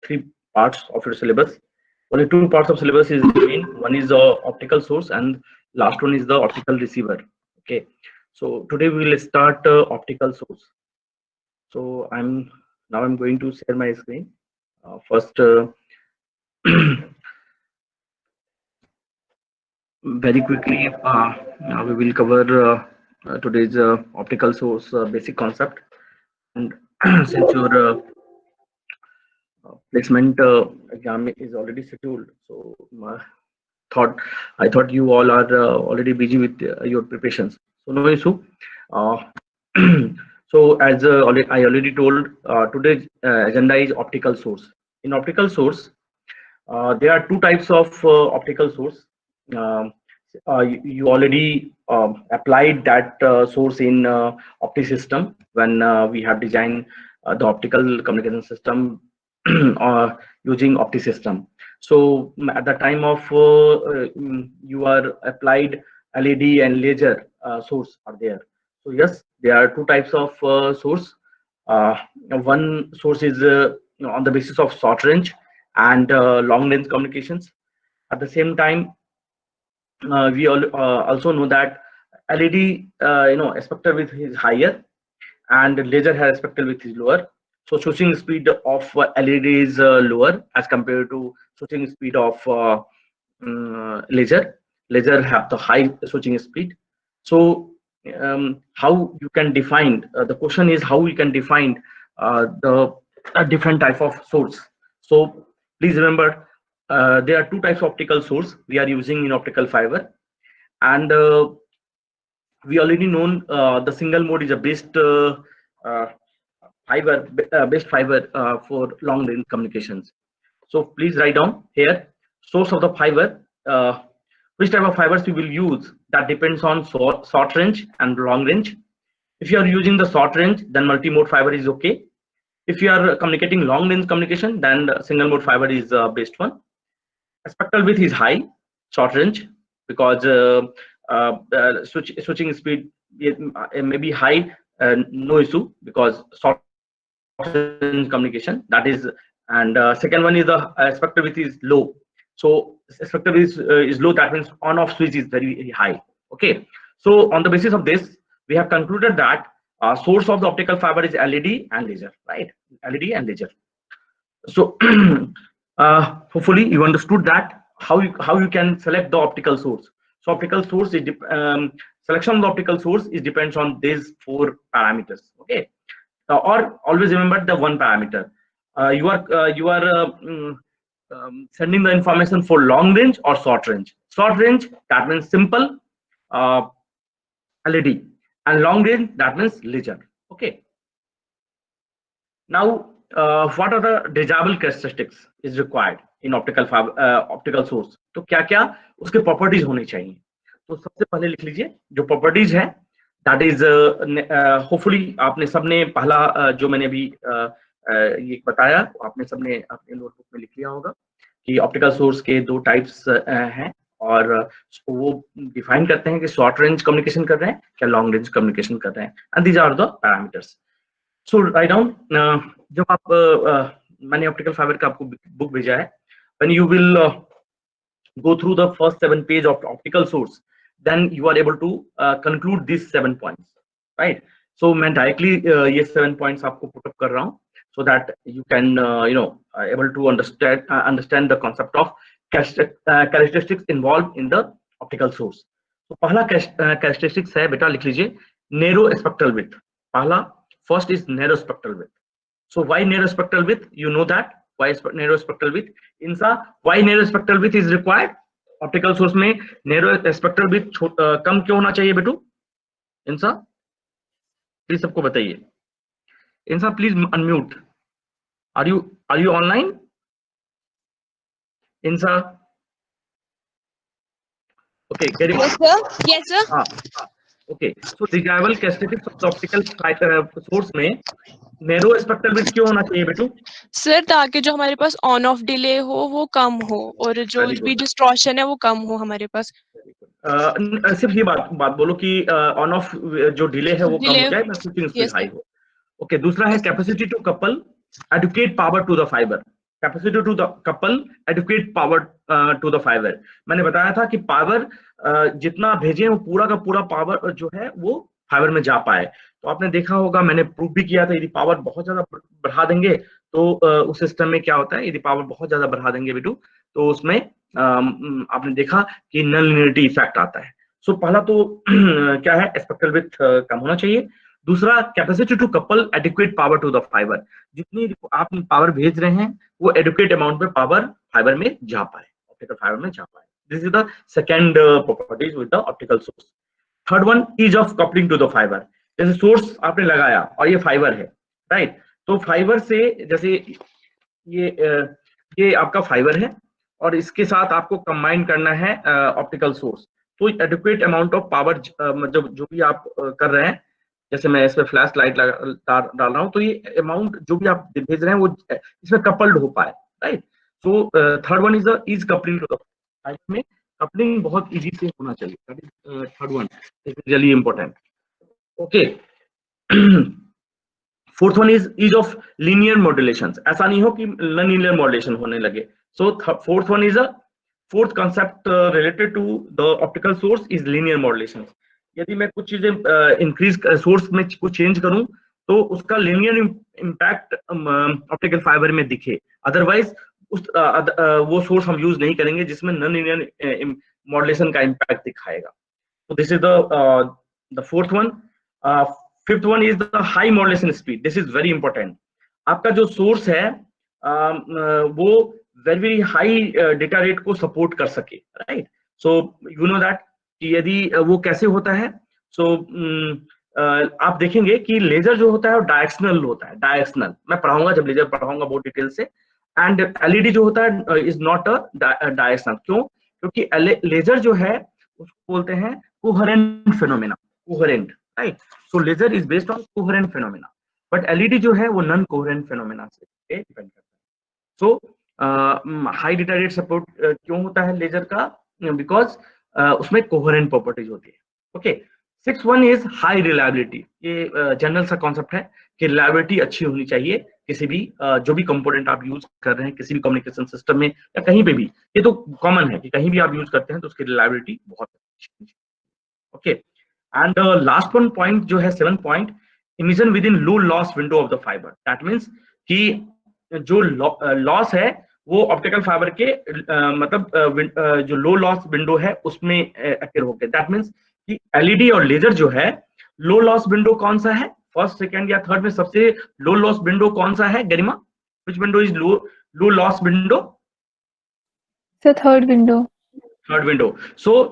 three parts of your syllabus. Only two parts of syllabus is remain. One is the optical source, and last one is the optical receiver. Okay, so today we will start optical source. So I'm going to share my screen. First, very quickly, we will cover today's optical source basic concept. And since your placement exam is already scheduled, so thought I thought you all are already busy with your preparations. So no issue. Uh, so as I already told, today's agenda is optical source. In optical source, there are two types of optical source. Um, you already applied that source in OptiSystem when we have designed the optical communication system using OptiSystem. So at the time of you are applied LED and laser source are there. So yes, there are two types of source. One source is on the basis of short range and long range communications. At the same time, we also know that LED, spectral width is higher, and laser has spectral width is lower. So switching speed of LED is lower as compared to switching speed of laser. Laser have the high switching speed. So how you can define the question is how we can define the different type of source. So please remember, there are two types of optical source we are using in optical fiber, and we already known the single mode is a uh, best fiber for long range communications. So please write down here source of the fiber. Which type of fibers we will use, that depends on short range and long range. If you are using the short range, then multi-mode fiber is okay. If you are communicating long range communication, then the single mode fiber is best one. Spectral width is high, short range, because switching speed may be high, no issue, because short range communication, that is. And second one is the spectral width is low. So spectral width is low, that means on off switch is very high. Okay, so on the basis of this, we have concluded that source of the optical fiber is LED and laser, right? LED and laser. So hopefully you understood that how you can select the optical source. So optical source is selection of the optical source is depends on these four parameters. Okay, or always remember the one parameter. You are sending the information for long range or short range. Short range, that means simple uh, LED, and long range, that means laser. Okay. Now, what are the desirable characteristics is required in optical source? तो क्या क्या उसके properties होने चाहिए? तो सबसे पहले लिख लीजिए जो properties है, that is hopefully आपने सबने पहला जो मैंने अभी ये बताया, आपने सबने अपने नोटबुक में लिख लिया होगा कि ऑप्टिकल सोर्स के दो टाइप्स हैं, और वो डिफाइन करते हैं कि शॉर्ट रेंज कम्युनिकेशन कर रहे हैं या लॉन्ग रेंज कम्युनिकेशन कर रहे हैं, and these are the parameters. So write down. जब आप मैंने ऑप्टिकल फाइबर का आपको बुक भेजा है, when you will go through the first 7 page of optical source, then you are able to conclude these 7 points, right? So मैं directly ये 7 points आपको put up कर रहा हूँ, so that you can able to understand the concept of characteristics involved in the optical source. तो पहला characteristics है बेटा, लिख लीजिए narrow spectral width. पहला first is narrow spectral width. So why narrow spectral width? You know that why narrow spectral width. INSA, why narrow spectral width is required? Optical source में narrow spectral width कम क्यों होना चाहिए बेटू? INSA, please सबको बताइए. INSA, please unmute. Are you online? INSA. Okay, get it? Yes, sir. Yes, sir. Okay, so desirable characteristics of the optical source में narrow spectral width क्यों होना चाहिए बेटू? सर ताकि जो हमारे पास ऑन ऑफ डिले हो वो कम हो, और जो भी डिस्टॉर्शन है वो कम हो हमारे पास. सिर्फ ये बात बोलो कि ऑन ऑफ जो डिले है वो कम हो जाए, स्विचिंग स्पीड हाई हो. ओके, दूसरा है capacity to couple adequate power to the fibre. Capacity to the couple adequate power to the fibre. मैंने बताया था कि पावर जितना भेजे वो पूरा का पूरा पावर जो है वो फाइबर में जा पाए। तो आपने देखा होगा, मैंने प्रूव भी किया था, यदि पावर बहुत ज्यादा बढ़ा देंगे तो उस सिस्टम में क्या होता है, यदि पावर बहुत ज्यादा बढ़ा देंगे बेटू तो उसमें आपने देखा कि नॉन लीनियरिटी इफेक्ट आता है। सो पहला तो क्या है, स्पेक्ट्रल विड्थ कम होना चाहिए। दूसरा, capacity to couple adequate power to the fibre, जितनी आप पावर भेज रहे हैं वो एडुकेट अमाउंट में पावर फाइबर में जा पाए, ऑप्टिकल फाइबर में जा पाए। This is the second properties with the optical source. Third one, ease of coupling to the fibre. जैसे सोर्स आपने लगाया और ये फाइबर है, राइट, तो फाइबर से जैसे ये आपका फाइबर है और इसके साथ आपको कंबाइन करना है ऑप्टिकल सोर्स, तो एडिक्वेट अमाउंट ऑफ पावर मतलब जो भी आप कर रहे हैं, जैसे मैं इसमें फ्लैश लाइट डाल रहा हूँ, तो ये अमाउंट जो भी आप भेज रहे हैं वो इसमें कपल्ड हो पाए, right. So third one is is coupling to the fibre में कपलिंग बहुत इजी से होना चाहिए, that is third one, this is really important. Okay, fourth one is of linear modulation. ऐसा नहीं हो कि नॉन लीनियर मॉड्यूलेशन होने लगे। So fourth one is a fourth concept related to the optical source is linear modulation. यदि मैं कुछ चीजें इंक्रीज सोर्स में कुछ चेंज करूं तो उसका लीनियर इम्पैक्ट ऑप्टिकल फाइबर में दिखे, अदरवाइज उस वो सोर्स हम यूज नहीं करेंगे जिसमें नॉन लीनियर मॉड्यूलेशन का इम्पैक्ट दिखाएगा। So this is the fourth one. Fifth one is the high modulation speed. This is very important. आपका जो सोर्स है वो very high data rate को सपोर्ट कर सके, right? So you know that कि यदि वो कैसे होता है, so आप देखेंगे कि लेजर जो होता है वो डायरेक्शनल होता है, डायरेक्शनल। मैं पढ़ाऊंगा, जब लेजर पढ़ाऊंगा बहुत डिटेल से। एंड एलईडी जो होता है इज नॉट अ डायरेक्शनल। क्यों? क्योंकि लेजर जो है उसको बोलते हैं coherent phenomena, coherent, right. So laser is based on coherent phenomena, but LED जो है वो नॉन कोहेरेंट फिनोमेना से डिपेंड करता है। So high data rate support क्यों होता है लेजर का? बिकॉज उसमें कोहेरेंट प्रॉपर्टीज होती है। Okay, six one is high reliability. ये जनरल सा कॉन्सेप्ट है कि रिलायबिलिटी अच्छी होनी चाहिए किसी भी जो भी कंपोनेंट आप यूज कर रहे हैं किसी भी कम्युनिकेशन सिस्टम में या कहीं पे भी। ये तो कॉमन है कि कहीं भी आप यूज करते हैं तो उसकी रिलायबिलिटी बहुत अच्छी। Okay, and last one point जो है 7 point, emission with in low loss window of the fibre. That means कि जो लॉस है वो ऑप्टिकल फाइबर के मतलब जो लो लॉस विंडो है उसमें अपियर होते हैं। दैट मीन्स कि एलईडी और लेजर जो है, लो लॉस विंडो कौन सा है, फर्स्ट सेकंड या थर्ड में सबसे लो लॉस विंडो कौन सा है Garima? Which window is low loss window? Sir third window. Third window. So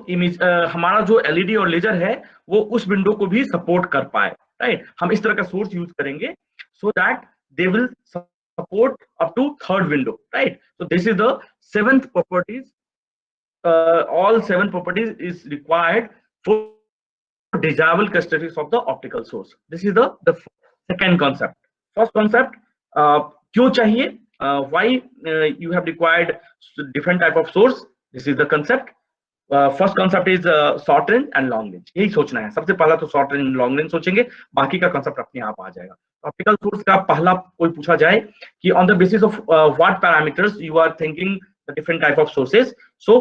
हमारा जो एलईडी और लेजर है वो उस विंडो को भी सपोर्ट कर पाए, राइट। हम इस तरह का सोर्स यूज करेंगे so that they will support up to third window, right. So this is the seventh properties, all 7 properties is required for desirable characteristics of the optical source. This is the second concept. First concept, क्यों चाहिए, why you have required different type of source. This is the concept. First concept is short range and long range. यही सोचना है सबसे पहला, तो short range long range सोचेंगे, बाकी का concept अपने आप आ जाएगा। ऑप्टिकल सोर्स का पहला कोई पूछा जाए कि on the basis of what parameters you are thinking the different type of sources, so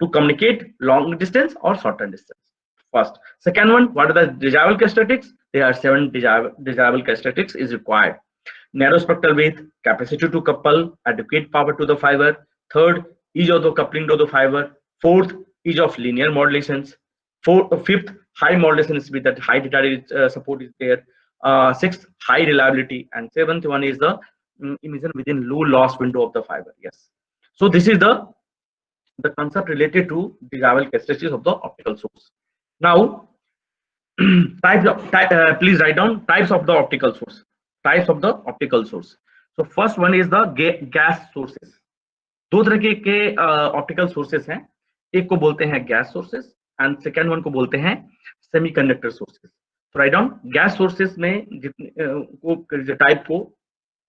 to communicate long distance or shorter distance. First. Second one, what are the desirable characteristics? There are 7 desirable characteristics is required. Narrow spectral width, capacity to couple, adequate power to the fiber. Third, ease of the coupling to the fiber. Fourth, ease of linear modulations. Fifth, high modulation speed, that high data rate support is there. Sixth, high reliability. And seventh one is the emission within low loss window of the fiber. Yes. So this is the concept related to desirable characteristics of the optical source. Now, please write down types of the optical source. Types of the optical source. So first one is the gas sources. दो तरह के optical sources हैं, एक को बोलते हैं gas sources and second one को बोलते हैं सेमीकंडक्टर सोर्सेस। तो राइट डाउन, गैस सोर्सेस में जितने टाइप को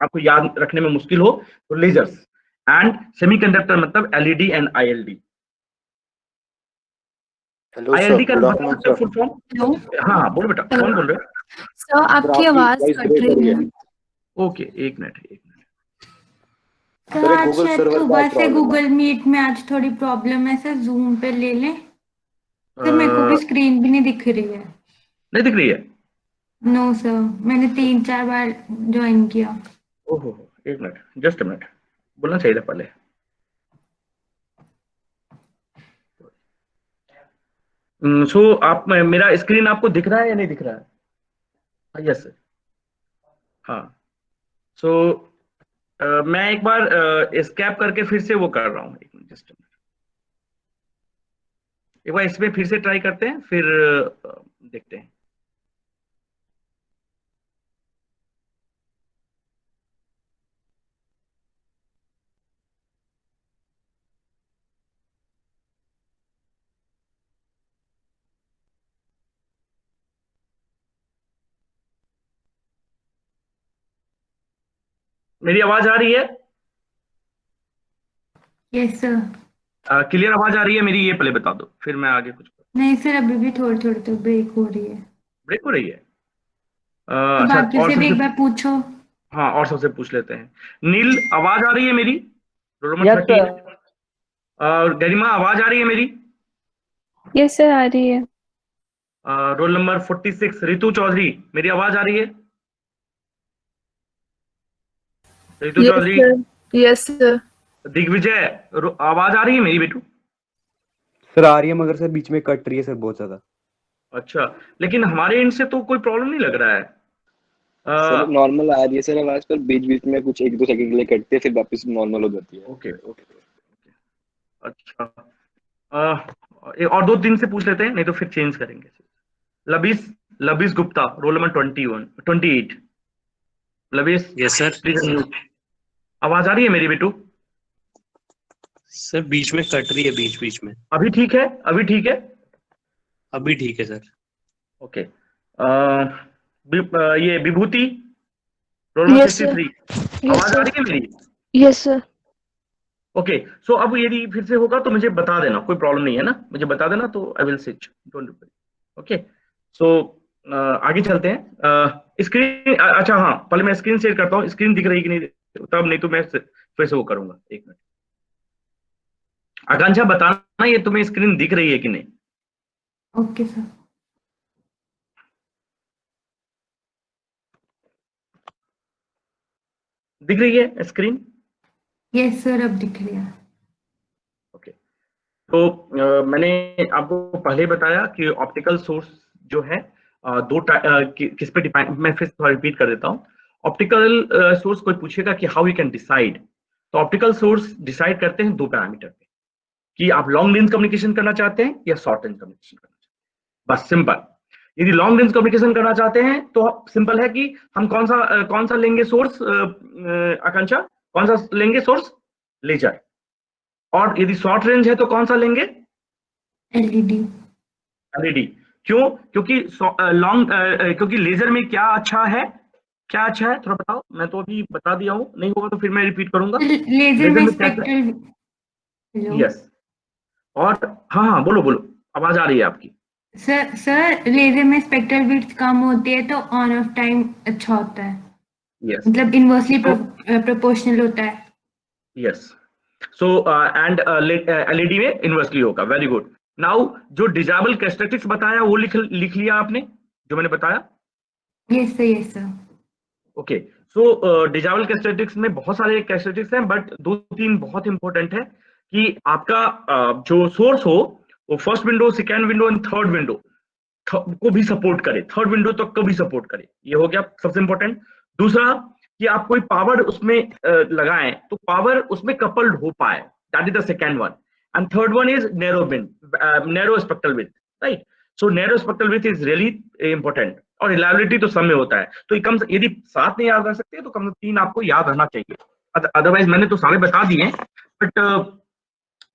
आपको याद रखने में मुश्किल हो तो लेजर्स, एंड सेमीकंडक्टर मतलब एलईडी एंड आईएलडी। आईएलडी का फुल फॉर्म? हाँ बोलो बेटा, कौन बोल रहे हो? सर आपकी आवाज कट रही है। ओके, एक मिनट। सर सर, आज गूगल शायद सर्वर का सुबह से प्रॉब्लम है। गूगल मीट में आज थोड़ी प्रॉब्लम है सर, जूम पे ले लें। सर मेरे को भी स्क्रीन भी नहीं दिख रही है। नहीं दिख रही है? नो सर, मैंने 3-4 बार ज्वाइन किया। ओहो, एक मिनट, जस्ट मिनट, बोलना चाहिए था पहले। सो आप, मेरा स्क्रीन आपको दिख रहा है या नहीं दिख रहा है? Yes sir. हाँ। सो मैं एक बार स्कैप करके फिर से वो कर रहा हूँ, एक मिनट, जस्ट एक बार इसमें फिर से ट्राई करते हैं, फिर देखते हैं। मेरी आवाज आ रही है? Yes sir. क्लियर आवाज आ रही है मेरी? ये पहले बता दो, फिर मैं आगे कुछ। नहीं सर, अभी भी थोड़ी थोड़ी तो ब्रेक हो रही है। ब्रेक हो रही है? तो अच्छा, बाकियों और से भी एक सबसे, बार पूछो। हाँ, और सबसे पूछ लेते हैं। नील, आवाज आ रही है मेरी? Role number yes 13। सर। गरिमा, आवाज आ रही है मेरी? यस सर, आ रही है। रोल नंबर 46, रितु चौधरी, मेरी आवाज आ रही है? Ritu yes Chaudhary. Sir. Yes sir. Digvijay, आवाज आ रही है मेरी बेटू? सर आ रही है, मगर सर बीच में कट रही है सर, बहुत ज्यादा। अच्छा, लेकिन हमारे एंड से तो कोई प्रॉब्लम नहीं लग रहा है। सर नॉर्मल आ रही है सर आवाज, पर बीच बीच में कुछ 1-2 सेकंड के लिए कटती है, फिर वापस नॉर्मल हो जाती है। Okay okay. अच्छा, और 2-3 से पूछ लेते हैं, नहीं तो फिर चेंज करेंगे। Labis, Labis Gupta, roll number 28। Labis, yes sir. Please unmute. आवाज आ रही है मेरी बेटू? सर बीच में कट रही है, बीच बीच में। अभी ठीक है? अभी ठीक है? अभी ठीक है सर। ओके। ये Vibhuti, roll number yes sir. 63, yes आवाज आ सर। रही है मेरी? Yes sir. ओके। सो अब यदि फिर से होगा तो मुझे बता देना, कोई प्रॉब्लम नहीं है ना, मुझे बता देना, तो I will switch, don't worry. Okay. So आगे चलते हैं। स्क्रीन, अच्छा हाँ, पहले मैं स्क्रीन शेयर करता हूँ, स्क्रीन दिख रही कि नहीं, तब, नहीं तो मैं फिर से वो करूंगा। एक मिनट, आकांक्षा बताना ये तुम्हें स्क्रीन दिख रही है कि नहीं? Okay sir. दिख रही है स्क्रीन? यस सर, अब दिख रही है। ओके। तो मैंने आपको पहले बताया कि ऑप्टिकल सोर्स जो है, किस पे डिपेंड, मैं फिर थोड़ा रिपीट कर देता हूँ। ऑप्टिकल सोर्स कोई पूछेगा कि हाउ यू कैन डिसाइड, तो ऑप्टिकल सोर्स डिसाइड करते हैं 2 पैरामीटर पे, कि आप लॉन्ग रेंज कम्युनिकेशन करना चाहते हैं या शॉर्ट रेंज कम्युनिकेशन करना चाहते हैं, बस सिंपल। यदि लॉन्ग रेंज कम्युनिकेशन करना चाहते हैं तो सिंपल है कि हम कौन सा लेंगे सोर्स, आकांक्षा, कौन सा लेंगे सोर्स? लेजर। और यदि शॉर्ट रेंज है तो कौन सा लेंगे? एलईडी। एलईडी। क्यों? क्योंकि क्योंकि लेजर में क्या अच्छा है, क्या अच्छा है थोड़ा बताओ, मैं तो अभी बता दिया हूँ, नहीं होगा तो फिर मैं रिपीट करूंगा। लेजर में लेजर में क्या? स्पेक्ट्रल। Hello yes. और हाँ हाँ, बोलो बोलो, आवाज आ रही है आपकी। सर, लेजर में स्पेक्ट्रल विड्थ कम होती है तो ऑन ऑफ टाइम अच्छा होता है, यस। मतलब इनवर्सली प्रोपोर्शनल होता है। यस। सो एंड एलईडी में इन्वर्सली होगा। Very good. नाउ जो डिजाबल कैरेक्टरिस्टिक्स बताया वो लिख लिया आपने, जो मैंने बताया? Yes sir, yes sir. Okay. So desirable characteristics में बहुत सारे कैरेक्टरिस्टिक्स हैं, बट 2-3 बहुत इंपॉर्टेंट है कि आपका जो सोर्स हो वो first window, second window and third window को भी सपोर्ट करे, थर्ड विंडो तक को भी सपोर्ट करे, ये हो गया सबसे इंपॉर्टेंट। दूसरा कि आप कोई पावर उसमें लगाएं तो पावर उसमें कपल्ड हो पाए, that is the second one. And third one is narrow spectral width, right? So narrow spectral width is really important. और रिलायबिलिटी तो सब में होता है, तो कम यदि 7 नहीं याद रख सकते तो कम से 3 आपको याद रहना चाहिए, अदरवाइज मैंने तो सारे बता दिए, but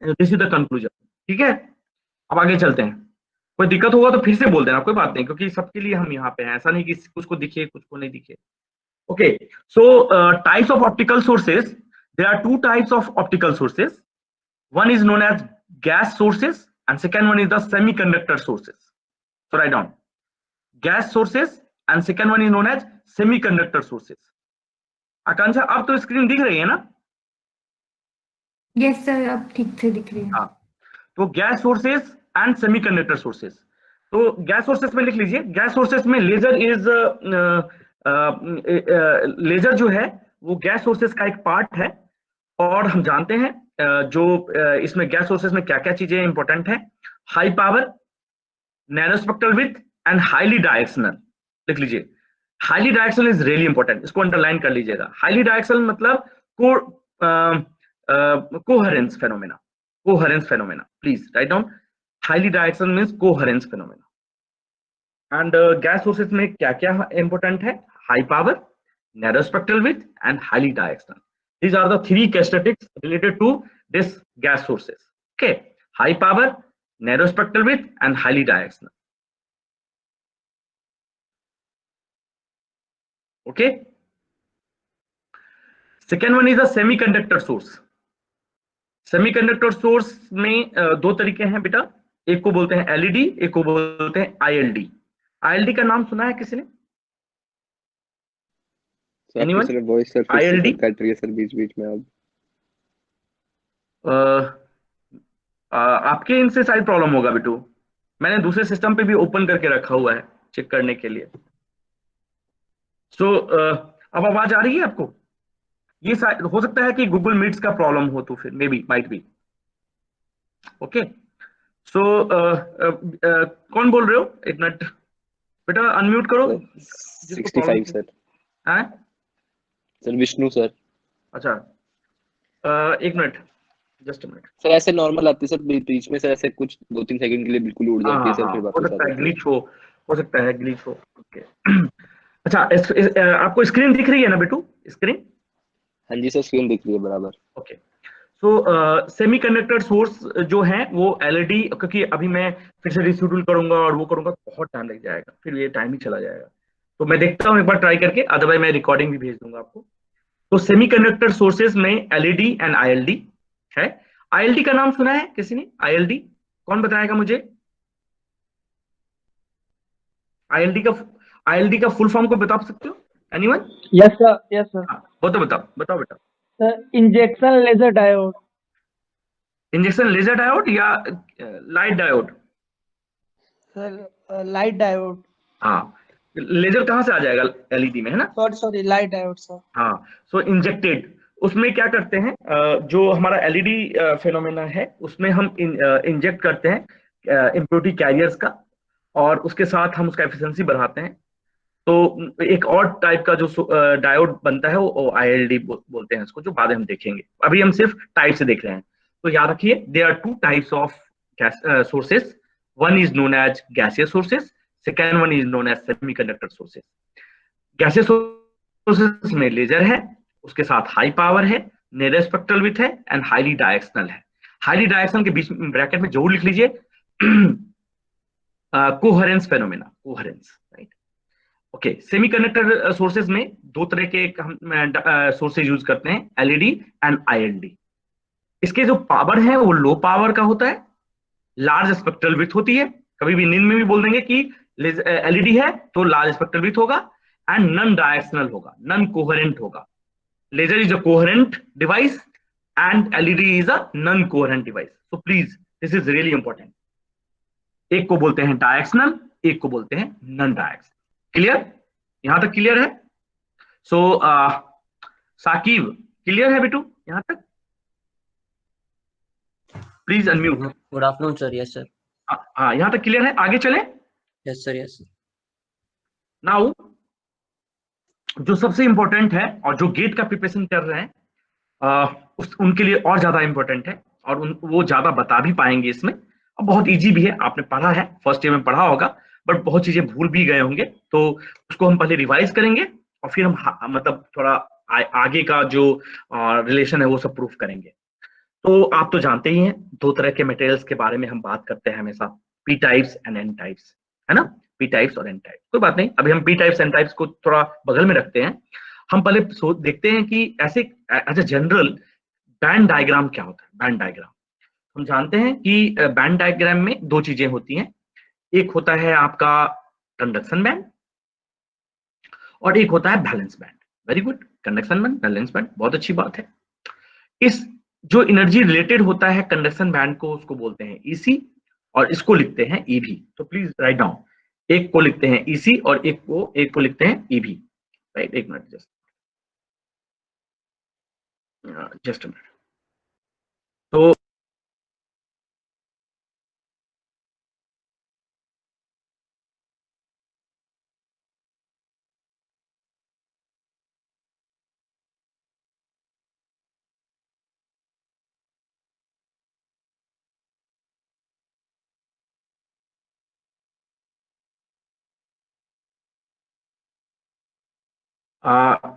this is the conclusion. ठीक है, अब आगे चलते हैं। कोई दिक्कत होगा तो फिर से बोल देना, कोई बात नहीं, क्योंकि सबके लिए हम यहाँ पे हैं, ऐसा नहीं कि कुछ को दिखे कुछ को नहीं दिखे। Okay. So types of optical sources, there are 2 types of optical sources, one is known as gas sources and second one is the semiconductor sources. So write down gas sources and second one is known as semiconductor sources. आकांक्षा अब तो screen दिख रही है ना? Yes sir, अब ठीक से दिख रही है। हाँ, तो gas sources and semiconductor sources. तो गैस सोर्सेस में लिख लीजिए, गैस सोर्सेस में लेजर इज लेजर जो है वो गैस सोर्सेस का एक पार्ट है। और हम जानते हैं इसमें गैस सोर्सेस में क्या क्या चीजें इंपॉर्टेंट है। High power, narrow spectral with and highly directional. लिख लीजिए, highly directional is really important, इसको अंडरलाइन कर लीजिएगा। हाईली डायरेक्शनल मतलब coherence phenomena, coherence phenomena, please write down. Highly directional means coherence phenomena. And gas sources में क्या क्या important है? High power, narrow spectral with and highly directional. These are the three characteristics related to this gas sources. Okay, high power, narrow spectral width, and highly directional. Okay. Second one is a semiconductor source. Semiconductor source में दो तरीके हैं बेटा, एक को बोलते हैं LED, एक को बोलते हैं ILD. ILD का नाम सुना है किसी ने? Anyone? Sir voice sir ILD? Cut रही है सर बीच बीच में। अब आपके इनसे शायद प्रॉब्लम होगा बेटू, मैंने दूसरे सिस्टम पे भी ओपन करके रखा हुआ है चेक करने के लिए। सो अब आवाज आ रही है आपको? ये हो सकता है कि गूगल मीट्स का प्रॉब्लम हो, तो फिर maybe might be. Okay, so कौन बोल रहे हो? एक मिनट बेटा, अनम्यूट करो। 65 सर। हैं? Sir Vishnu sir. अच्छा, एक मिनट, जस्ट मिनट सर ऐसे नॉर्मल आती है सर, बीच में सर ऐसे कुछ 2-3 सेकंड के लिए बिल्कुल उड़ जाती है सर, फिर हो वापस आ सकता है जाती है। ग्लिच हो सकता है ग्लिच हो। ओके अच्छा, आपको स्क्रीन दिख रही है ना बेटू? स्क्रीन? हाँ जी सर, स्क्रीन दिख रही है बराबर। ओके, सो सेमीकंडक्टर सोर्स जो है वो LED, क्योंकि अभी मैं फिर से रिशेड्यूल करूंगा और वो करूंगा, बहुत टाइम लग जाएगा, फिर ये टाइम ही चला जाएगा। तो मैं देखता हूँ एक बार ट्राई करके, अदरवाइज मैं रिकॉर्डिंग भी भेज दूंगा आपको। तो सेमीकंडक्टर सोर्सेज में LED एंड ILD है। ILD का नाम सुना है किसी ने? ILD कौन बताएगा मुझे? ILD का फुल फॉर्म को बता सकते हो? Anyone? Yes sir, yes sir. बताओ बेटा। Sir injection laser diode. Injection laser diode या light diode? Sir light diode. हाँ, लेजर कहाँ से आ जाएगा? LED में, है ना? Sorry light diode sir. हाँ, सो इंजेक्टेड, उसमें क्या करते हैं, जो हमारा LED फेनोमेना है उसमें हम इंजेक्ट करते हैं इम्प्योरिटी कैरियर्स का, और उसके साथ हम उसका एफिशिएंसी बढ़ाते हैं। तो एक और टाइप का जो डायोड बनता है वो ILD बोलते हैं इसको, जो बाद में हम देखेंगे, अभी हम सिर्फ टाइप से देख रहे हैं। तो याद रखिए, there are two types of sources, one is known as gaseous sources, second one is known as semiconductor sources. Gaseous sources में लेजर है, उसके साथ हाई पावर है, नैरो स्पेक्ट्रल विथ है एंड हाईली डायरेक्शनल है। हाईली डायरेक्शनल के बीच में ब्रैकेट में जरूर लिख लीजिए coherence phenomena, coherence, right? Okay, semiconductor sources में दो तरह के हम सोर्सेज यूज करते हैं, LED एंड ILD। इसके जो पावर है वो लो पावर का होता है, लार्ज स्पेक्ट्रल विड्थ होती है। कभी भी नींद में भी बोल देंगे कि LED है तो लार्ज स्पेक्ट्रल विड्थ होगा, एंड नॉन डायरेक्शनल होगा, नॉन कोहेरेंट होगा। Laser is a coherent device and LED is a non coherent device. So please, this is really important. एक को बोलते हैं डायरेक्शनल, एक को बोलते हैं नॉन डायरेक्शनल। क्लियर? यहां तक क्लियर है? सो साकिब, क्लियर है बेटू यहां तक? Please unmute. Good afternoon sir. Yes sir. हाँ, यहां तक क्लियर है, आगे चलें? Yes sir, yes sir. Now जो सबसे इंपॉर्टेंट है और जो गेट का प्रिपरेशन कर रहे हैं उनके लिए और ज्यादा इंपॉर्टेंट है, और वो ज्यादा बता भी पाएंगे इसमें, और बहुत इजी भी है। आपने पढ़ा है, फर्स्ट ईयर में पढ़ा होगा, बट बहुत चीजें भूल भी गए होंगे, तो उसको हम पहले रिवाइज करेंगे और फिर हम मतलब थोड़ा आगे का जो रिलेशन है वो सब प्रूफ करेंगे। तो आप तो जानते ही हैं, दो तरह के मटेरियल्स के बारे में हम बात करते हैं हमेशा, P types and N types, है ना? पी टाइप्स और एन टाइप्स, कोई बात नहीं, अभी हम पी टाइप्स एन टाइप्स को थोड़ा बगल में रखते हैं। हम पहले देखते हैं कि ऐसे as a general band diagram क्या होता है। बैंड डायग्राम हम जानते हैं कि बैंड डायग्राम में दो चीजें होती हैं, एक होता है आपका कंडक्शन बैंड और एक होता है balance band. Very good, conduction band, balance band, बहुत अच्छी बात है। इस जो एनर्जी रिलेटेड होता है कंडक्शन बैंड को उसको बोलते हैं ईसी, और इसको लिखते हैं ईवी। तो प्लीज राइट डाउन, एक को लिखते हैं ईसी और एक को लिखते हैं ईवी, राइट। एक मिनट, जस्ट अ मिनट। तो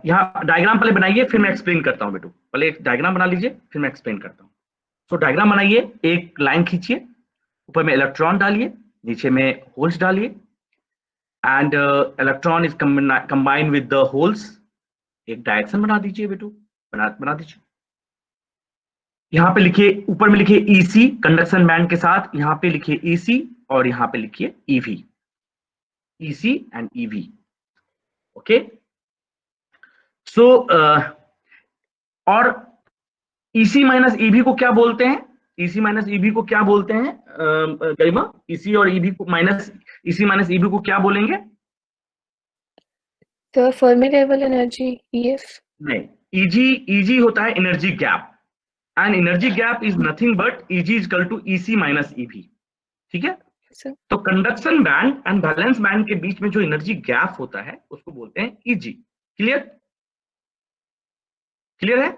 यहाँ डायग्राम पहले बनाइए, फिर मैं एक्सप्लेन करता हूँ बेटू। पहले एक डायग्राम बना लीजिए, फिर मैं एक्सप्लेन करता हूँ। तो डायग्राम बनाइए, एक लाइन खींचिए, ऊपर में इलेक्ट्रॉन डालिए, नीचे में होल्स डालिए, and electron is combined with the holes. एक डायरेक्शन बना दीजिए बेटू, बना दीजिए। यहाँ पे लिखिए, ऊपर में लिखिए ईसी कंडक्शन बैंड के साथ, यहाँ पे लिखिए ईसी और यहाँ पे लिखिए EV, EC and EV, okay. So और ईसी माइनस ईवी को क्या बोलते हैं? ईसी माइनस ईवी को क्या बोलते हैं गरिमा? ईसी और ईवी को ईसी माइनस ईवी को क्या बोलेंगे? तो फर्मी लेवल एनर्जी ईएफ। नहीं, ईजी होता है energy gap, and energy gap is nothing but EG is equal to EC minus EV, ठीक है। तो conduction band and valence band के बीच में जो एनर्जी गैप होता है उसको बोलते हैं ईजी। क्लियर है?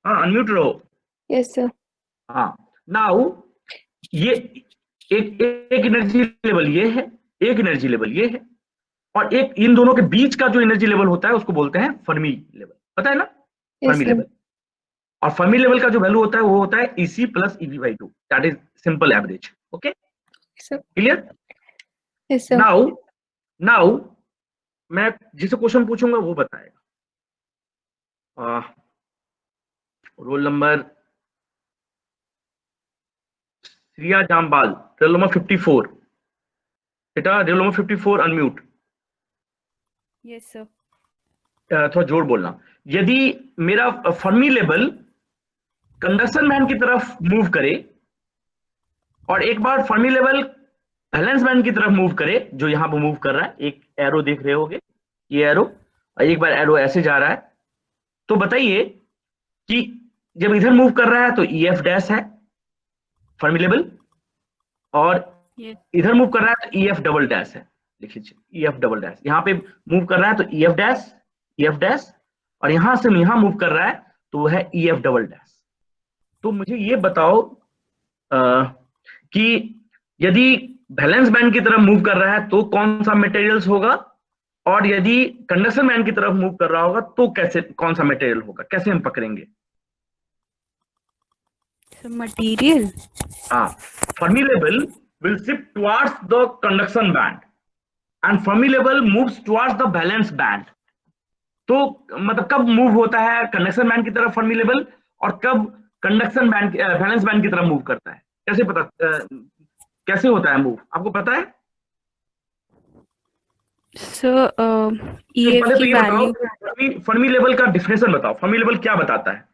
हाँ, अनम्यूट रहो। Yes sir. हाँ, नाउ ये एक एनर्जी लेवल ये है, एक एनर्जी लेवल ये है, और एक इन दोनों के बीच का जो एनर्जी लेवल होता है उसको बोलते हैं फर्मी लेवल, पता है ना? Fermi level. और फर्मी लेवल का जो वैल्यू होता है वो होता है EC plus EV by 2, that is simple average, okay. Clear? Yes sir. Now मैं जिसे क्वेश्चन पूछूंगा वो बताएगा। Roll number Shriya Jamwal, roll number 54। बेटा roll number 54 unmute. Yes sir. थोड़ा जोर बोलना। यदि मेरा फर्मी लेवल कंडक्शन बैंड की तरफ मूव करे और एक बार फर्मी लेवल बैलेंस बैंड की तरफ मूव करे, जो यहां पर मूव कर रहा है, एक एरो देख रहे होगे, ये एरो, और एक बार एरो ऐसे जा रहा है, तो बताइए कि जब इधर मूव कर रहा है तो EF डैश है फर्मी लेवल, और इधर मूव कर रहा है तो EF डबल डैश है। लिख लीजिए EF डबल डैश। यहाँ पे मूव कर रहा है तो EF डैश, और यहां से यहां मूव कर रहा है तो वो है EF डबल डैश। तो मुझे ये बताओ कि यदि बैलेंस बैंड की तरफ मूव कर रहा है तो कौन सा मटेरियल्स होगा, और यदि कंडक्शन बैंड की तरफ मूव कर रहा होगा तो कौन सा मटेरियल होगा? कैसे हम पकड़ेंगे? मटेरियल। हाँ, Fermi level will shift towards the conduction band and Fermi level moves towards the balance band. तो मतलब कब मूव होता है कंडक्शन बैंड की तरफ फर्मी लेवल, और कब कंडक्शन बैंड बैलेंस बैंड की तरफ मूव करता है? कैसे होता है मूव, आपको पता है? EF की वैल्यू। फर्मी लेवल का डिफिनेशन बताओ, फर्मी लेवल क्या बताता है?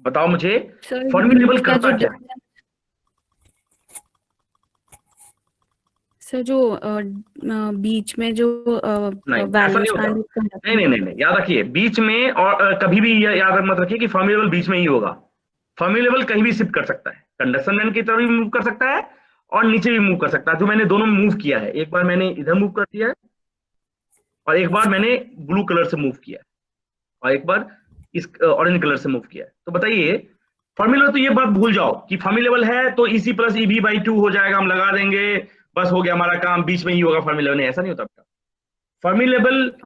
बताओ मुझे, फर्मी लेवल करता क्या है? सर जो बीच में जो नहीं, याद रखिए बीच में, और कभी भी याद मत रखिए कि फर्मी लेवल बीच में ही होगा। फर्मी लेवल कहीं भी शिफ्ट कर सकता है, कंडक्शन बैंड की तरफ भी मूव कर सकता है और नीचे भी मूव कर सकता है, जो मैंने दोनों मूव किया है। एक बार मैंने इधर मूव कर दिया है और एक बार मैंने ब्लू कलर से मूव किया है और एक बार इस ऑरेंज कलर से मूव किया है। तो बताइए फर्मी लेवल, तो ये बात भूल जाओ कि फर्मी लेवल है तो EC प्लस EV बाई 2 हो जाएगा, हम लगा देंगे, बस हो गया हमारा काम, बीच में ही होगा फर्मी लेवल। नहीं, ऐसा नहीं होता। Fermi level